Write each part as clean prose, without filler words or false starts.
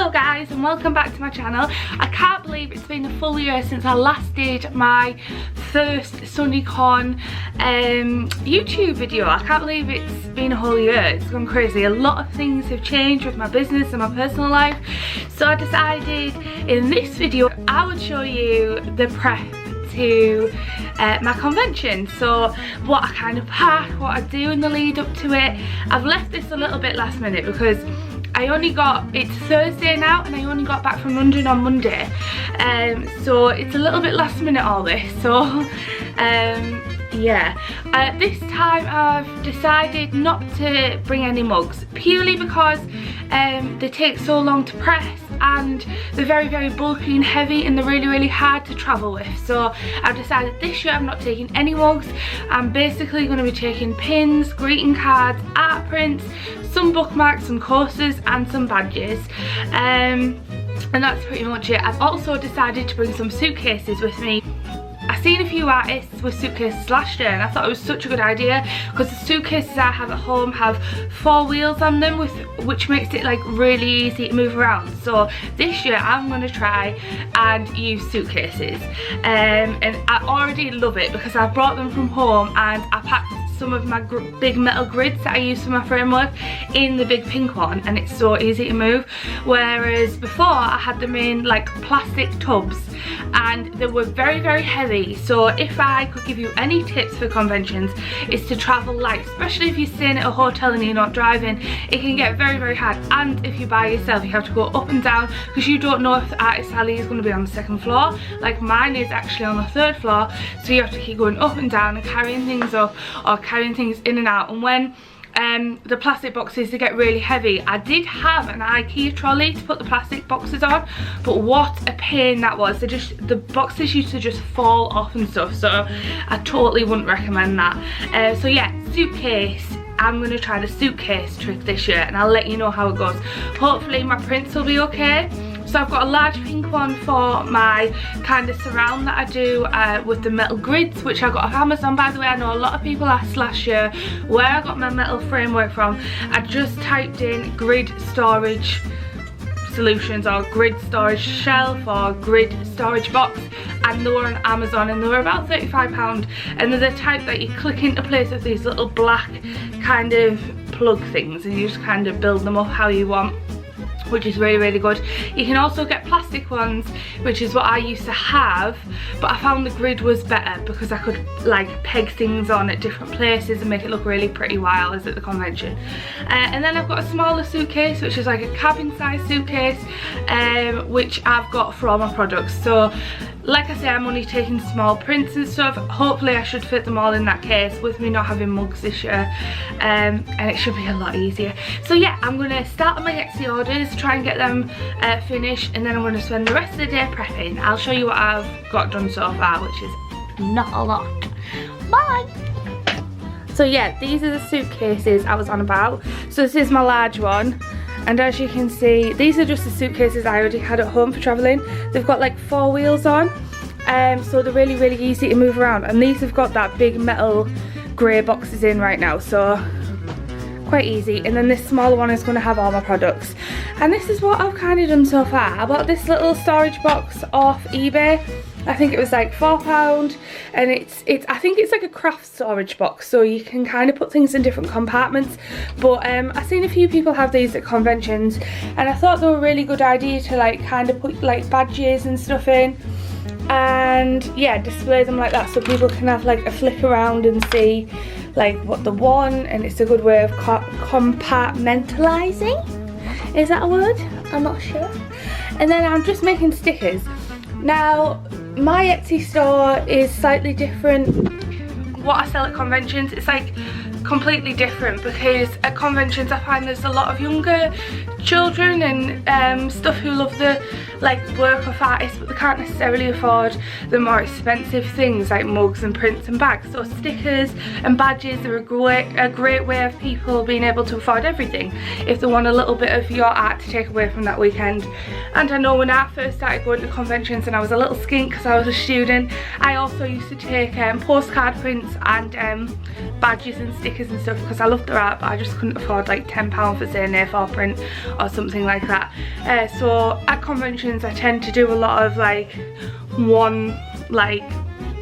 Hello guys and welcome back to my channel. I can't believe it's been a full year since I last did my first Sunnycon YouTube video. I can't believe it's been a whole year. It's gone crazy. A lot of things have changed with my business and my personal life. So I decided in this video I would show you the prep to my convention. So what I kind of pack, what I do in the lead up to it. I've left this a little bit last minute because it's Thursday now and I only got back from London on Monday, so it's a little bit last minute all this. So yeah, this time I've decided not to bring any mugs purely because they take so long to press and they're very bulky and heavy and they're really hard to travel with. So I've decided this year I'm not taking any mugs. I'm basically going to be taking pins, greeting cards, art prints, some bookmarks, some coasters and some badges, and that's pretty much it. I've also decided to bring some suitcases with me. I've seen a few artists with suitcases last year and I thought it was such a good idea because the suitcases I have at home have 4 wheels on them, which makes it like really easy to move around. So this year I'm going to try and use suitcases, and I already love it because I brought them from home and I packed some of my big metal grids that I use for my framework in the big pink one, and it's so easy to move, whereas before I had them in like plastic tubs and they were very heavy. So if I could give you any tips for conventions, it's to travel light, especially if you're staying at a hotel and you're not driving. It can get very hard, and if you're by yourself you have to go up and down because you don't know if the artist alley is going to be on the 2nd floor. Like mine is actually on the 3rd floor, so you have to keep going up and down and carrying things up or carrying things in and out. And when the plastic boxes, they get really heavy. I did have an IKEA trolley to put the plastic boxes on, but what a pain that was. The boxes used to just fall off and stuff, so I totally wouldn't recommend that. So yeah, suitcase. I'm going to try the suitcase trick this year and I'll let you know how it goes. Hopefully my prints will be okay. So I've got a large pink one for my kind of surround that I do with the metal grids, which I got off Amazon. By the way, I know a lot of people asked last year where I got my metal framework from. I just typed in grid storage solutions or grid storage shelf or grid storage box, and they were on Amazon and they were about £35, and they're the type that you click into place with these little black kind of plug things and you just kind of build them up how you want, which is really good. You can also get plastic ones, which is what I used to have, but I found the grid was better because I could like peg things on at different places and make it look really pretty while I was at the convention. And then I've got a smaller suitcase, which is like a cabin size suitcase, which I've got for all my products. So like I say, I'm only taking small prints and stuff. Hopefully I should fit them all in that case with me not having mugs this year, and it should be a lot easier. So yeah, I'm going to start on my Etsy orders, try and get them finished, and then I'm going to spend the rest of the day prepping. I'll show you what I've got done so far, which is not a lot. Bye! So yeah, these are the suitcases I was on about. So this is my large one. And as you can see, these are just the suitcases I already had at home for travelling. They've got like 4 wheels on, so they're really easy to move around. And these have got that big metal grey boxes in right now, so quite easy. And then this smaller one is going to have all my products. And this is what I've kind of done so far. I bought this little storage box off eBay. I think it was like £4, and I think it's like a craft storage box, so you can kind of put things in different compartments. But I've seen a few people have these at conventions and I thought they were a really good idea to like kind of put like badges and stuff in and yeah, display them like that so people can have like a flick around and see like what they want, and it's a good way of compartmentalizing. Is that a word? I'm not sure. And then I'm just making stickers. Now my Etsy store is slightly different. What I sell at conventions, it's like completely different because at conventions I find there's a lot of younger children and stuff who love the like work of artists, but they can't necessarily afford the more expensive things like mugs and prints and bags. So stickers and badges are a great way of people being able to afford everything if they want a little bit of your art to take away from that weekend. And I know when I first started going to conventions and I was a little skink because I was a student, I also used to take postcard prints and badges and stickers and stuff because I loved their art, but I just couldn't afford like £10 for say an A4 print or something like that. So at conventions I tend to do a lot of like one like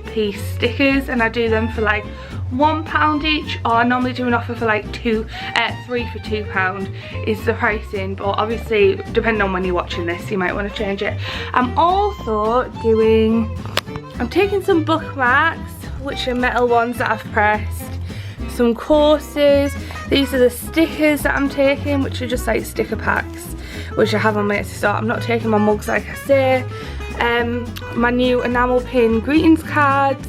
piece stickers, and I do them for like £1 each, or I normally do an offer for like 3 for £2 is the pricing, but obviously depending on when you're watching this you might want to change it. I'm also I'm taking some bookmarks, which are metal ones that I've pressed, some coasters. These are the stickers that I'm taking, which are just like sticker packs, which I have on my Etsy store. I'm not taking my mugs like I say. My new enamel pin greetings cards,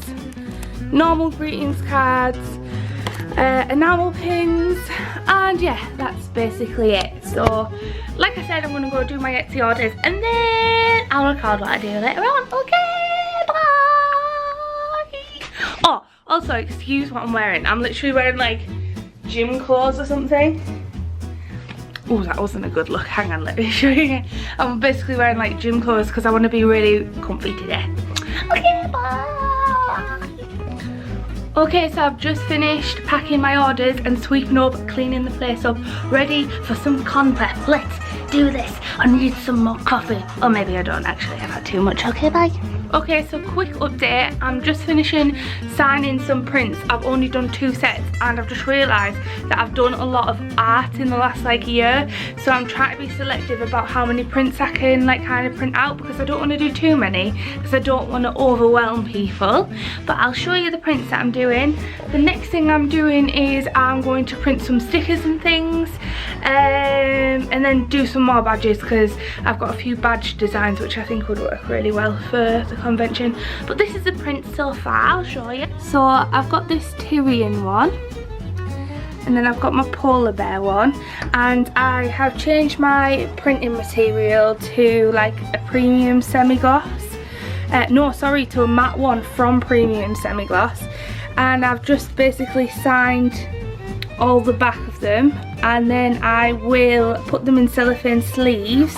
normal greetings cards, enamel pins, and yeah, that's basically it. So like I said, I'm gonna go do my Etsy orders and then I'll record what I do later on. Okay, bye. Oh, also excuse what I'm wearing. I'm literally wearing like gym clothes or something. Oh, that wasn't a good look. Hang on, let me show you. I'm basically wearing like gym clothes because I want to be really comfy today. Okay, bye. Okay, so I've just finished packing my orders and sweeping up, cleaning the place up, ready for some con prep. Let's do this. I need some more coffee. Or maybe I don't actually, I've had too much. Okay, bye. Okay, so quick update. I'm just finishing signing some prints. I've only done 2 sets and I've just realised that I've done a lot of art in the last like year. So I'm trying to be selective about how many prints I can like kind of print out, because I don't want to do too many because I don't want to overwhelm people. But I'll show you the prints that I'm doing. The next thing I'm doing is I'm going to print some stickers and things, and then do some more badges, because I've got a few badge designs which I think would work really well for the convention. But this is the print so far. I'll show you. So I've got this Tyrion one, and then I've got my polar bear one, and I have changed my printing material to like a premium semi-gloss. No, sorry, to a matte one from premium semi-gloss. And I've just basically signed all the back of them, and then I will put them in cellophane sleeves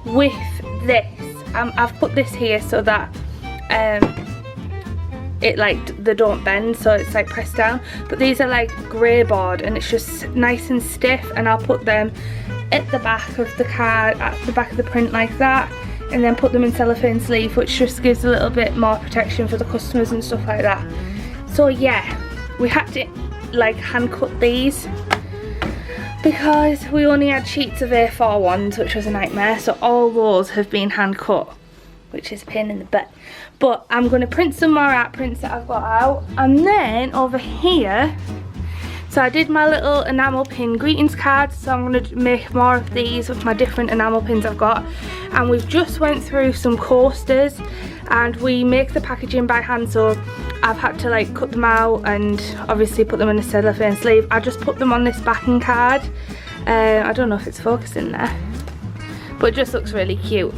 with this. I've put this here so that it like they don't bend, so it's like pressed down. But these are like grey board and it's just nice and stiff, and I'll put them at the back of the card, at the back of the print like that, and then put them in cellophane sleeve, which just gives a little bit more protection for the customers and stuff like that. So yeah, we had to like hand cut these because we only had sheets of A4 ones, which was a nightmare. So all those have been hand cut, which is a pain in the butt. But I'm going to print some more art prints that I've got out. And then over here, so I did my little enamel pin greetings cards, so I'm going to make more of these with my different enamel pins I've got. And we've just went through some coasters, and we make the packaging by hand, so I've had to like cut them out and obviously put them in a cellophane sleeve. I just put them on this backing card. I don't know if it's focusing there, but it just looks really cute.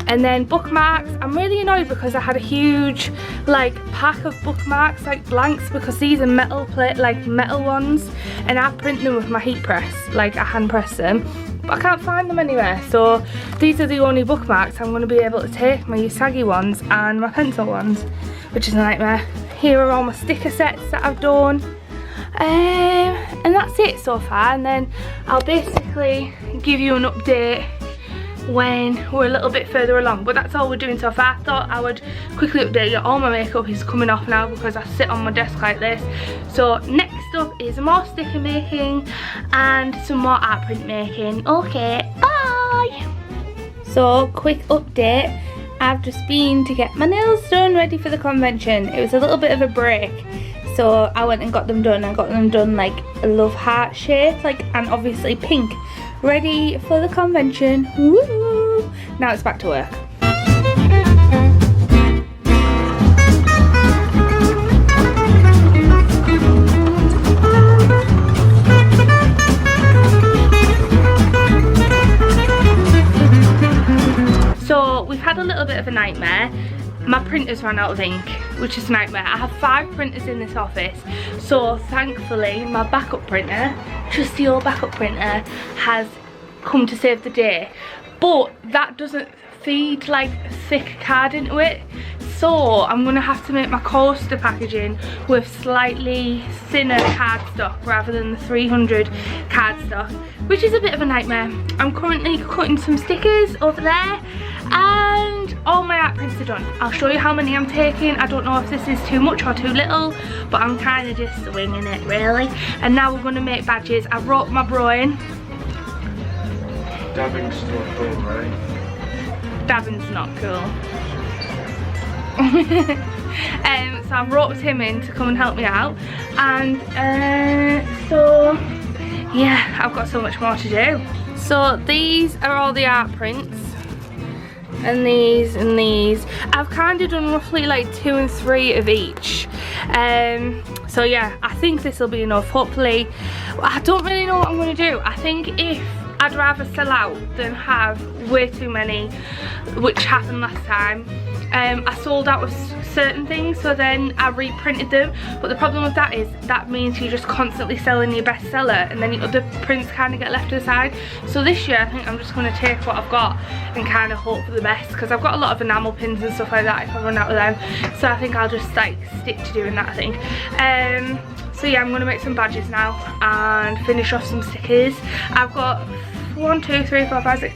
And then bookmarks, I'm really annoyed because I had a huge like pack of bookmarks, like blanks, because these are metal plate, like metal ones, and I print them with my heat press, like I hand press them, but I can't find them anywhere. So these are the only bookmarks I'm going to be able to take, my Usagi ones and my pencil ones, which is a nightmare. Here are all my sticker sets that I've done, and that's it so far. And then I'll basically give you an update when we're a little bit further along, but that's all we're doing so far. I thought I would quickly update you. All my makeup is coming off now because I sit on my desk like this. So next up is more sticker making and some more art print making. Okay, bye. So quick update, I've just been to get my nails done ready for the convention. It was a little bit of a break, so I went and got them done. I got them done like a love heart shape, like, and obviously pink, ready for the convention. Woo! Now it's back to work. So we've had a little bit of a nightmare. My printers ran out of ink, which is a nightmare. I have 5 printers in this office, so thankfully my backup printer, just the old backup printer, has come to save the day, but that doesn't feed like thick card into it. So I'm gonna have to make my coaster packaging with slightly thinner cardstock rather than the 300 cardstock, which is a bit of a nightmare. I'm currently cutting some stickers over there and all my art prints are done. I'll show you how many I'm taking. I don't know if this is too much or too little, but I'm kind of just winging it really. And now we're gonna make badges. I wrote my bro in. Dabbing's still cool, right? Dabbing's not cool. So I wrote him in to come and help me out, and so yeah, I've got so much more to do. So these are all the art prints, and these and these. I've kind of done roughly like 2 and 3 of each. So yeah, I think this will be enough. Hopefully, I don't really know what I'm going to do. I think I'd rather sell out than have way too many, which happened last time. I sold out of certain things, so then I reprinted them, but the problem with that is that means you're just constantly selling your bestseller and then your other prints kind of get left to the side. So this year I think I'm just going to take what I've got and kind of hope for the best, because I've got a lot of enamel pins and stuff like that if I run out of them, so I think I'll just like stick to doing that, I think. So yeah, I'm going to make some badges now and finish off some stickers. I've got 1, 2, 3, 4, 5, 6,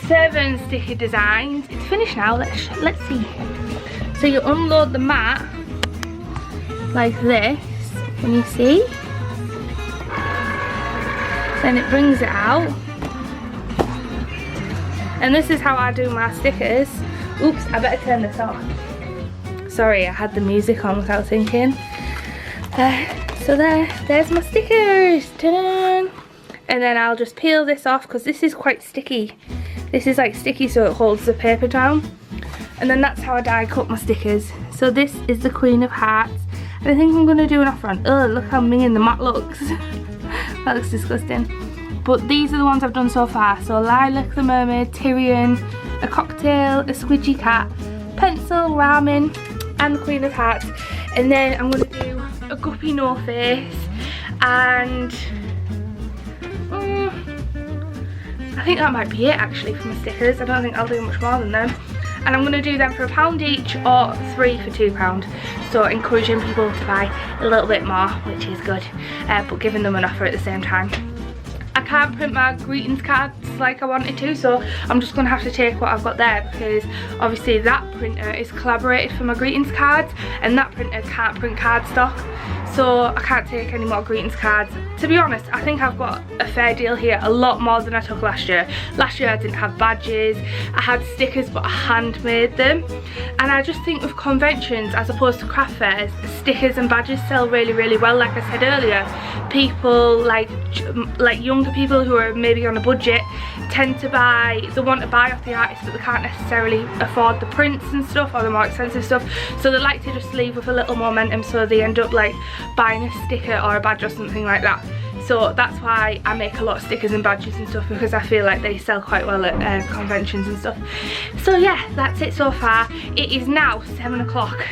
7 sticker designs. It's finished now. Let's see. So you unload the mat like this. Can you see? Then it brings it out. And this is how I do my stickers. Oops, I better turn this off. Sorry, I had the music on without thinking. So there's my stickers. Ta-da! And then I'll just peel this off because this is quite sticky. This is like sticky so it holds the paper down. And then that's how I die cut my stickers. So this is the Queen of Hearts. And I think I'm going to do an offer on. Oh, look how minging the mat looks. That looks disgusting. But these are the ones I've done so far. So Lilac the Mermaid, Tyrion, a cocktail, a squidgy cat, pencil, ramen, and the Queen of Hearts. And then I'm going to do a guppy no face and I think that might be it actually for my stickers. I don't think I'll do much more than them. And I'm going to do them for £1 each or 3 for £2. So encouraging people to buy a little bit more, which is good, but giving them an offer at the same time. I can't print my greetings cards like I wanted to, so I'm just going to have to take what I've got there, because obviously that printer is collaborated for my greetings cards and that printer can't print cardstock, so I can't take any more greetings cards. To be honest, I think I've got a fair deal here, a lot more than I took last year. Last year I didn't have badges, I had stickers but I handmade them, and I just think with conventions as opposed to craft fairs, stickers and badges sell really, really well. Like I said earlier, people like younger people who are maybe on a budget tend to want to buy off the artist, but they can't necessarily afford the prints and stuff or the more expensive stuff, so they like to just leave with a little momentum, so they end up like buying a sticker or a badge or something like that. So that's why I make a lot of stickers and badges and stuff, because I feel like they sell quite well at conventions and stuff. So yeah, that's it so far. It is now 7 o'clock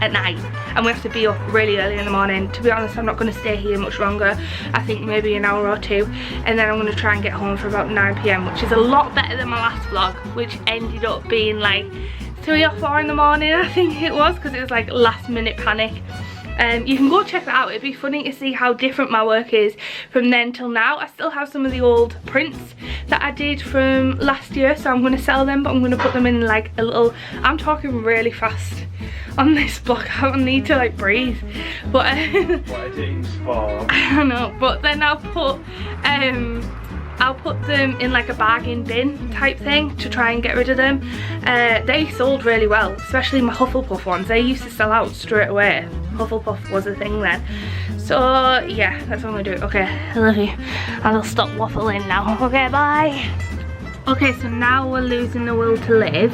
at night and we have to be up really early in the morning. To be honest, I'm not going to stay here much longer. I think maybe an hour or 2, and then I'm going to try and get home for about 9 PM, which is a lot better than my last vlog, which ended up being like 3 or 4 in the morning, I think it was, because it was like last minute panic. You can go check that out. It'd be funny to see how different my work is from then till now. I still have some of the old prints that I did from last year, so I'm going to sell them, but I'm going to put them in like a little, I'm talking really fast on this block, I don't need to like breathe, but editing spa. I know, but then I'll put them in like a bargain bin type thing to try and get rid of them. They sold really well, especially my Hufflepuff ones. They used to sell out straight away. Hufflepuff was a thing then. So yeah, that's what I'm gonna do. Okay, I love you. I'll stop waffling now. Okay, bye. Okay, so now we're losing the will to live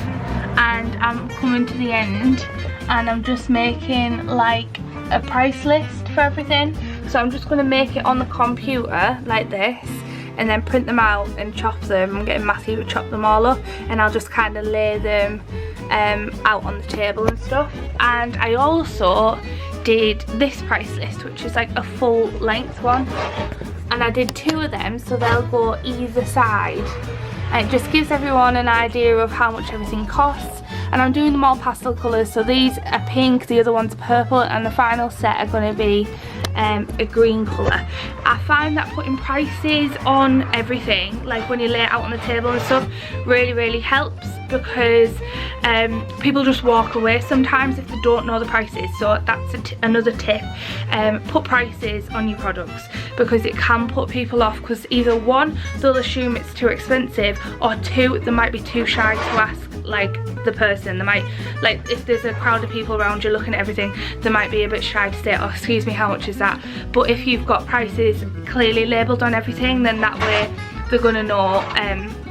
and I'm coming to the end, and I'm just making like a price list for everything. So I'm just gonna make it on the computer like this, and then print them out and chop them. I'm getting Matthew to chop them all up, and I'll just kind of lay them out on the table and stuff. And I also did this price list, which is like a full length one. and I did 2 of them, so they'll go either side. And it just gives everyone an idea of how much everything costs. And I'm doing them all pastel colours, so these are pink, the other one's purple, and the final set are going to be a green colour. I find that putting prices on everything, like when you lay it out on the table and stuff, really helps, because people just walk away sometimes if they don't know the prices. So that's another tip. Put prices on your products, because it can put people off, because either 1, they'll assume it's too expensive, or 2, they might be too shy to ask like the person. They might, like if there's a crowd of people around you looking at everything, they might be a bit shy to say, oh excuse me, how much is that? But if you've got prices clearly labelled on everything, then that way they're gonna know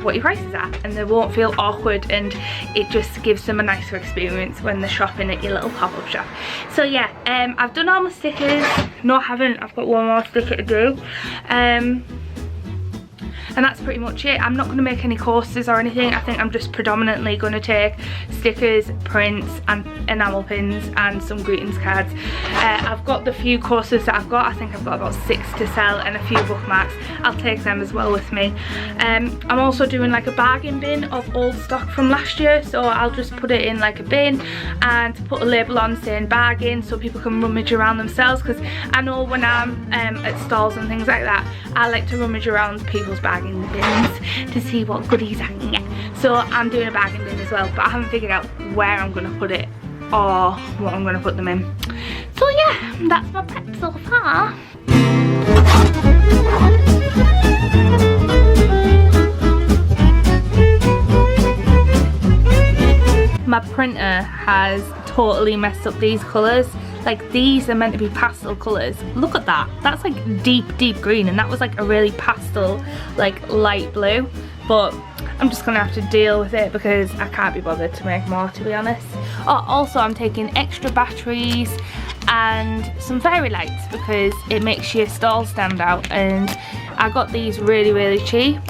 what your prices are, and they won't feel awkward, and it just gives them a nicer experience when they're shopping at your little pop-up shop. So yeah, I've done all my stickers. No, I haven't. I've got one more sticker to do. And that's pretty much it. I'm not going to make any coasters or anything. I think I'm just predominantly going to take stickers, prints and enamel pins and some greetings cards. I've got the few coasters that I've got. I think I've got about 6 to sell, and a few bookmarks. I'll take them as well with me. I'm also doing like a bargain bin of old stock from last year, so I'll just put it in like a bin and put a label on saying bargain, so people can rummage around themselves, because I know when I'm at stalls and things like that, I like to rummage around people's bargain bins to see what goodies I can get. So I'm doing a bargain bin as well, but I haven't figured out where I'm going to put it or what I'm going to put them in. So yeah, that's my prep so far. My printer has totally messed up these colours. Like, these are meant to be pastel colours. Look at that. That's like deep green, and that was like a really pastel, like light blue. But I'm just gonna have to deal with it because I can't be bothered to make more, to be honest. Oh, also I'm taking extra batteries and some fairy lights because it makes your stall stand out, and I got these really cheap.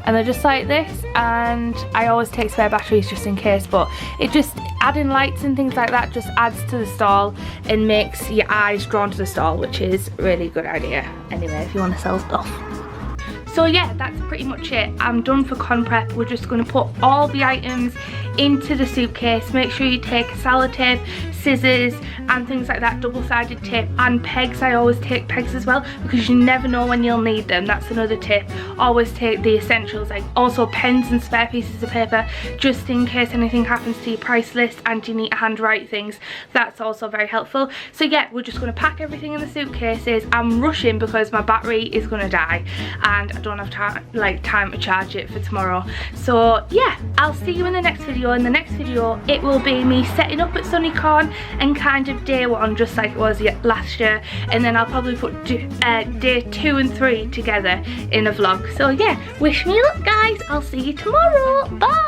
And they're just like this, and I always take spare batteries just in case, but it just, adding lights and things like that just adds to the stall and makes your eyes drawn to the stall, which is a really good idea anyway if you want to sell stuff. So yeah, that's pretty much it. I'm done for con prep. We're just going to put all the items into the suitcase. Make sure you take sellotape, scissors and things like that, double-sided tape and pegs. I always take pegs as well because you never know when you'll need them. That's another tip. Always take the essentials, like also pens and spare pieces of paper, just in case anything happens to your price list and you need to handwrite things. That's also very helpful. So yeah, we're just going to pack everything in the suitcases. I'm rushing because my battery is going to die and I don't have time to charge it for tomorrow. So yeah, I'll see you in the next video. In the next video it will be me setting up at Sunnycon and kind of day 1 just like it was last year, and then I'll probably put day 2 and 3 together in a vlog. So yeah, wish me luck guys. I'll see you tomorrow. Bye.